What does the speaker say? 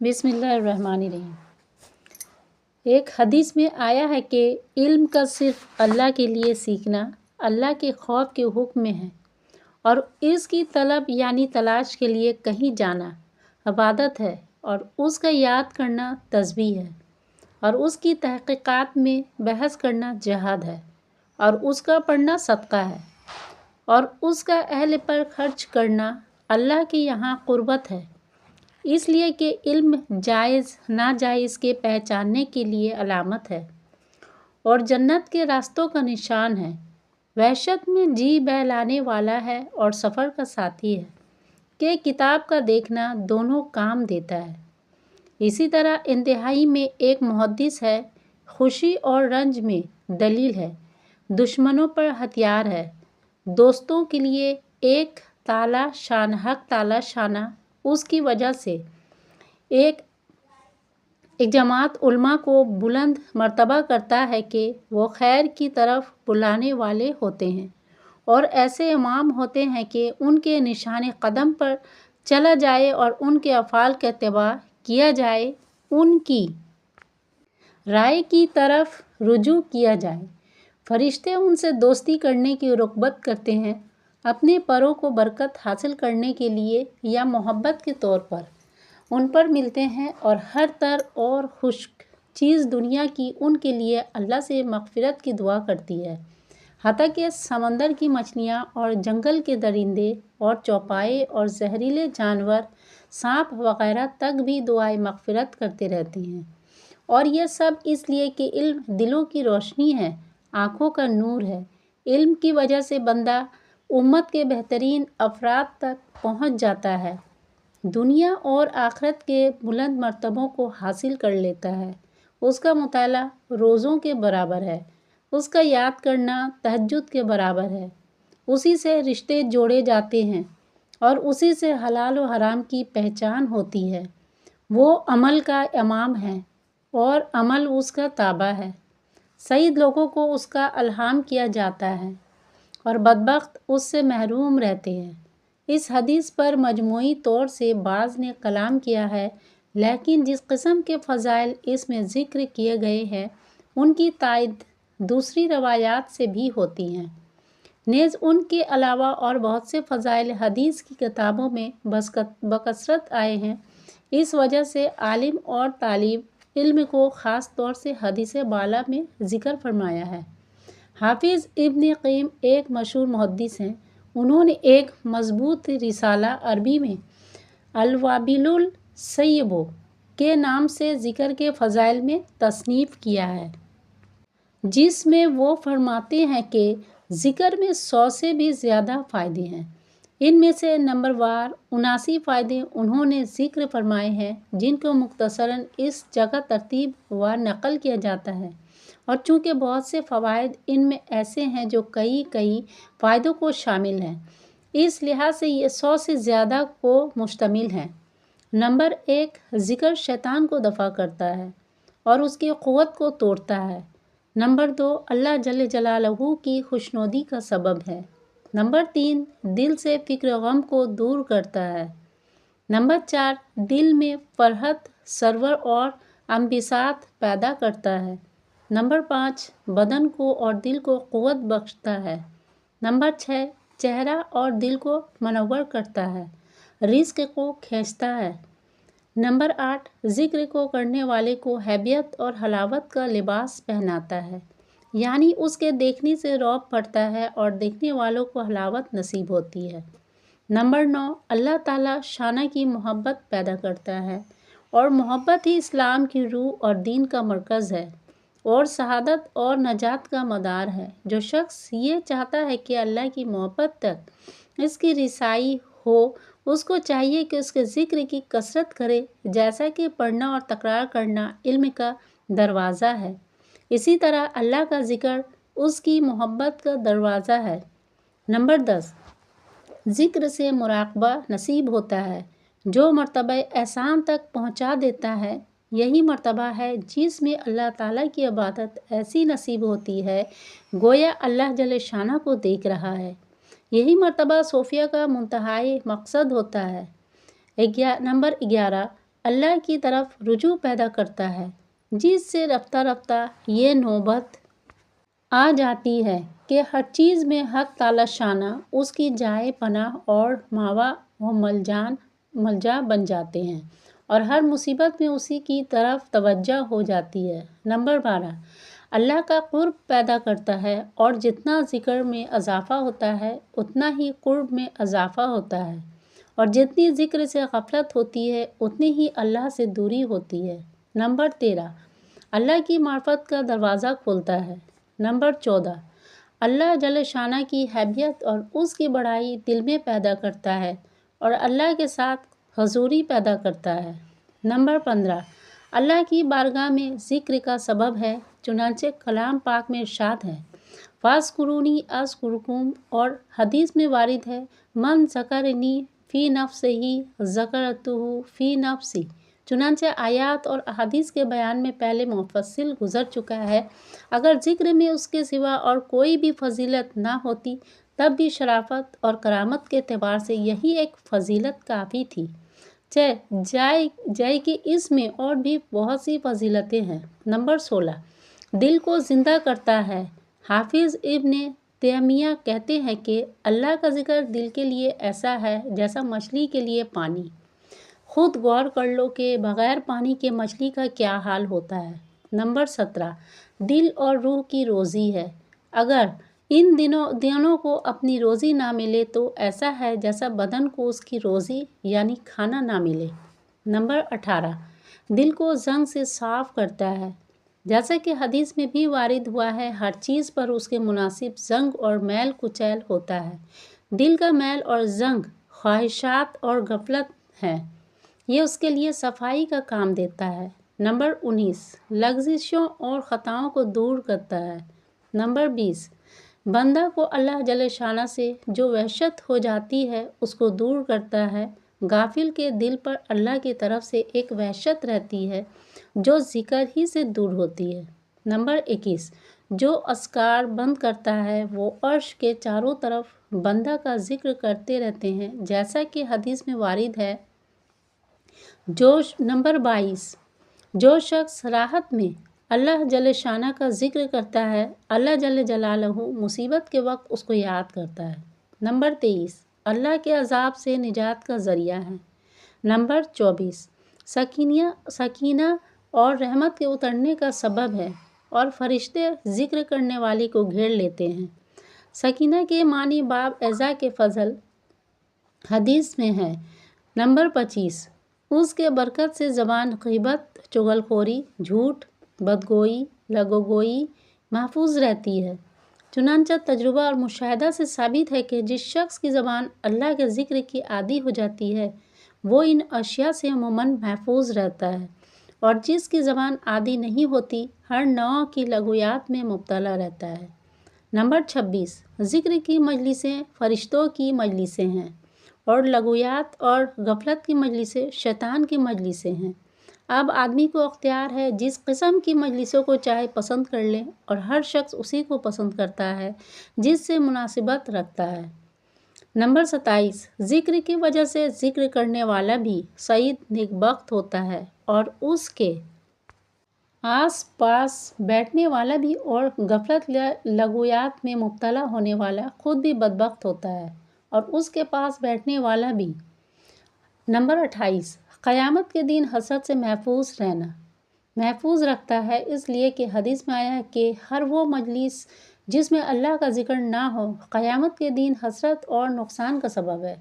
بسم اللہ الرحمن الرحیم۔ ایک حدیث میں آیا ہے کہ علم کا صرف اللہ کے لیے سیکھنا اللہ کے خوف کے حکم میں ہے، اور اس کی طلب یعنی تلاش کے لیے کہیں جانا عبادت ہے، اور اس کا یاد کرنا تسبیح ہے، اور اس کی تحقیقات میں بحث کرنا جہاد ہے، اور اس کا پڑھنا صدقہ ہے، اور اس کا اہل پر خرچ کرنا اللہ کے یہاں قربت ہے، اس لیے کہ علم جائز ناجائز کے پہچاننے کے لیے علامت ہے اور جنت کے راستوں کا نشان ہے، وحشت میں جی بہلانے والا ہے اور سفر کا ساتھی ہے کہ کتاب کا دیکھنا دونوں کام دیتا ہے۔ اسی طرح انتہائی میں ایک محدث ہے، خوشی اور رنج میں دلیل ہے، دشمنوں پر ہتھیار ہے، دوستوں کے لیے ایک حق تعالی شانہ اس کی وجہ سے ایک جماعت علماء کو بلند مرتبہ کرتا ہے کہ وہ خیر کی طرف بلانے والے ہوتے ہیں، اور ایسے امام ہوتے ہیں کہ ان کے نشان قدم پر چلا جائے اور ان کے افعال کا اتباع کیا جائے، ان کی رائے کی طرف رجوع کیا جائے۔ فرشتے ان سے دوستی کرنے کی رغبت کرتے ہیں، اپنے پروں کو برکت حاصل کرنے کے لیے یا محبت کے طور پر ان پر ملتے ہیں، اور ہر تر اور خشک چیز دنیا کی ان کے لیے اللہ سے مغفرت کی دعا کرتی ہے، حتیٰ کہ سمندر کی مچھلیاں اور جنگل کے درندے اور چوپائے اور زہریلے جانور سانپ وغیرہ تک بھی دعائے مغفرت کرتے رہتے ہیں، اور یہ سب اس لیے کہ علم دلوں کی روشنی ہے، آنکھوں کا نور ہے۔ علم کی وجہ سے بندہ امت کے بہترین افراد تک پہنچ جاتا ہے، دنیا اور آخرت کے بلند مرتبوں کو حاصل کر لیتا ہے، اس کا مطالعہ روزوں کے برابر ہے، اس کا یاد کرنا تہجد کے برابر ہے، اسی سے رشتے جوڑے جاتے ہیں اور اسی سے حلال و حرام کی پہچان ہوتی ہے، وہ عمل کا امام ہے اور عمل اس کا تابع ہے، سعید لوگوں کو اس کا الہام کیا جاتا ہے اور بدبخت اس سے محروم رہتے ہیں۔ اس حدیث پر مجموعی طور سے بعض نے کلام کیا ہے، لیکن جس قسم کے فضائل اس میں ذکر کیے گئے ہیں ان کی تائید دوسری روایات سے بھی ہوتی ہیں، نیز ان کے علاوہ اور بہت سے فضائل حدیث کی کتابوں میں بکثرت آئے ہیں، اس وجہ سے عالم اور طالب علم کو خاص طور سے حدیث بالا میں ذکر فرمایا ہے۔ حافظ ابن قیم ایک مشہور محدث ہیں، انہوں نے ایک مضبوط رسالہ عربی میں الوابل الصیب کے نام سے ذکر کے فضائل میں تصنیف کیا ہے، جس میں وہ فرماتے ہیں کہ ذکر میں 100 سے بھی زیادہ فائدے ہیں، ان میں سے نمبر وار 79 فائدے انہوں نے ذکر فرمائے ہیں، جن کو مختصراً اس جگہ ترتیب وار نقل کیا جاتا ہے، اور چونکہ بہت سے فوائد ان میں ایسے ہیں جو کئی فائدوں کو شامل ہیں، اس لحاظ سے یہ 100 سے زیادہ کو مشتمل ہے۔ نمبر 1، ذکر شیطان کو دفع کرتا ہے اور اس کی قوت کو توڑتا ہے۔ نمبر 2، اللہ جل جلالہ کی خوشنودی کا سبب ہے۔ نمبر 3، دل سے فکر و غم کو دور کرتا ہے۔ نمبر 4، دل میں فرحت سرور اور انبساط پیدا کرتا ہے۔ نمبر 5، بدن کو اور دل کو قوت بخشتا ہے۔ نمبر 6، چہرہ اور دل کو منور کرتا ہے، رزق کو کھینچتا ہے۔ نمبر 8، ذکر کو کرنے والے کو ہیبت اور حلاوت کا لباس پہناتا ہے، یعنی اس کے دیکھنے سے رعب پڑتا ہے اور دیکھنے والوں کو حلاوت نصیب ہوتی ہے۔ نمبر 9، اللہ تعالی شانہ کی محبت پیدا کرتا ہے، اور محبت ہی اسلام کی روح اور دین کا مرکز ہے اور سعادت اور نجات کا مدار ہے۔ جو شخص یہ چاہتا ہے کہ اللہ کی محبت تک اس کی رسائی ہو، اس کو چاہیے کہ اس کے ذکر کی کثرت کرے، جیسا کہ پڑھنا اور تکرار کرنا علم کا دروازہ ہے، اسی طرح اللہ کا ذکر اس کی محبت کا دروازہ ہے۔ نمبر 10، ذکر سے مراقبہ نصیب ہوتا ہے، جو مرتبہ احسان تک پہنچا دیتا ہے، یہی مرتبہ ہے جس میں اللہ تعالیٰ کی عبادت ایسی نصیب ہوتی ہے گویا اللہ جل شانہ کو دیکھ رہا ہے، یہی مرتبہ صوفیہ کا منتہائی مقصد ہوتا ہے۔ نمبر 11، اللہ کی طرف رجوع پیدا کرتا ہے، جس سے رفتہ رفتہ یہ نوبت آ جاتی ہے کہ ہر چیز میں حق تعالی شانہ اس کی جائے پناہ اور ماوا و ملجا بن جاتے ہیں، اور ہر مصیبت میں اسی کی طرف توجہ ہو جاتی ہے۔ نمبر 12، اللہ کا قرب پیدا کرتا ہے، اور جتنا ذکر میں اضافہ ہوتا ہے اتنا ہی قرب میں اضافہ ہوتا ہے، اور جتنی ذکر سے غفلت ہوتی ہے اتنی ہی اللہ سے دوری ہوتی ہے۔ نمبر 13، اللہ کی معرفت کا دروازہ کھولتا ہے۔ نمبر 14، اللہ جل شانہ کی حیبیت اور اس کی بڑائی دل میں پیدا کرتا ہے اور اللہ کے ساتھ حضوری پیدا کرتا ہے۔ نمبر 15، اللہ کی بارگاہ میں ذکر کا سبب ہے، چنانچہ کلام پاک میں ارشاد ہے، فاذکرونی اذکرکم، اور حدیث میں وارد ہے، من ذکرنی فی نفسہ ذکرتہ فی نفسی۔ چنانچہ آیات اور احادیث کے بیان میں پہلے مفصل گزر چکا ہے۔ اگر ذکر میں اس کے سوا اور کوئی بھی فضیلت نہ ہوتی تب بھی شرافت اور کرامت کے اعتبار سے یہی ایک فضیلت کافی تھی، جائے کہ اس میں اور بھی بہت سی فضیلتیں ہیں۔ نمبر 16، دل کو زندہ کرتا ہے۔ حافظ ابن تیمیہ کہتے ہیں کہ اللہ کا ذکر دل کے لیے ایسا ہے جیسا مچھلی کے لیے پانی۔ خود غور کر لو کہ بغیر پانی کے مچھلی کا کیا حال ہوتا ہے۔ نمبر 17، دل اور روح کی روزی ہے۔ اگر ان دونوں کو اپنی روزی نہ ملے تو ایسا ہے جیسا بدن کو اس کی روزی یعنی کھانا نہ ملے۔ نمبر 18، دل کو زنگ سے صاف کرتا ہے۔ جیسا کہ حدیث میں بھی وارد ہوا ہے، ہر چیز پر اس کے مناسب زنگ اور میل کچیل ہوتا ہے۔ دل کا میل اور زنگ خواہشات اور غفلت ہے، یہ اس کے لیے صفائی کا کام دیتا ہے۔ نمبر 19، لغزشوں اور خطاؤں کو دور کرتا ہے۔ نمبر 20، بندہ کو اللہ جل شانہ سے جو وحشت ہو جاتی ہے اس کو دور کرتا ہے۔ غافل کے دل پر اللہ کی طرف سے ایک وحشت رہتی ہے جو ذکر ہی سے دور ہوتی ہے۔ نمبر 21، جو اذکار بند کرتا ہے وہ عرش کے چاروں طرف بندہ کا ذکر کرتے رہتے ہیں، جیسا کہ حدیث میں وارد ہے۔ نمبر 22، جو شخص راحت میں اللہ جل شانہ کا ذکر کرتا ہے، اللہ جل جلالہ مصیبت کے وقت اس کو یاد کرتا ہے۔ نمبر 23، اللہ کے عذاب سے نجات کا ذریعہ ہے۔ نمبر 24، سکینہ اور رحمت کے اترنے کا سبب ہے اور فرشتے ذکر کرنے والے کو گھیر لیتے ہیں۔ سکینہ کے معنی باب اعزا کے فضل حدیث میں ہے۔ نمبر 25، اس کے برکت سے زبان غیبت، چغل خوری، جھوٹ، بدگوئی، لگوگوئی محفوظ رہتی ہے۔ چنانچہ تجربہ اور مشاہدہ سے ثابت ہے کہ جس شخص کی زبان اللہ کے ذکر کی عادی ہو جاتی ہے وہ ان اشیاء سے عموماً محفوظ رہتا ہے، اور جس کی زبان عادی نہیں ہوتی ہر نوع کی لغویات میں مبتلا رہتا ہے۔ نمبر 26، ذکر کی مجلسیں فرشتوں کی مجلسیں ہیں اور لغویات اور غفلت کی مجلسیں شیطان کی مجلسیں ہیں۔ اب آدمی کو اختیار ہے جس قسم کی مجلسوں کو چاہے پسند کر لے، اور ہر شخص اسی کو پسند کرتا ہے جس سے مناسبت رکھتا ہے۔ نمبر 27، ذکر کی وجہ سے ذکر کرنے والا بھی سعید نیکبخت ہوتا ہے، اور اس کے آس پاس بیٹھنے والا بھی، اور غفلت لغویات میں مبتلا ہونے والا خود بھی بدبخت ہوتا ہے اور اس کے پاس بیٹھنے والا بھی۔ نمبر 28، قیامت کے دن حسرت سے محفوظ رہنا محفوظ رکھتا ہے، اس لیے کہ حدیث میں آیا ہے کہ ہر وہ مجلس جس میں اللہ کا ذکر نہ ہو قیامت کے دن حسرت اور نقصان کا سبب ہے۔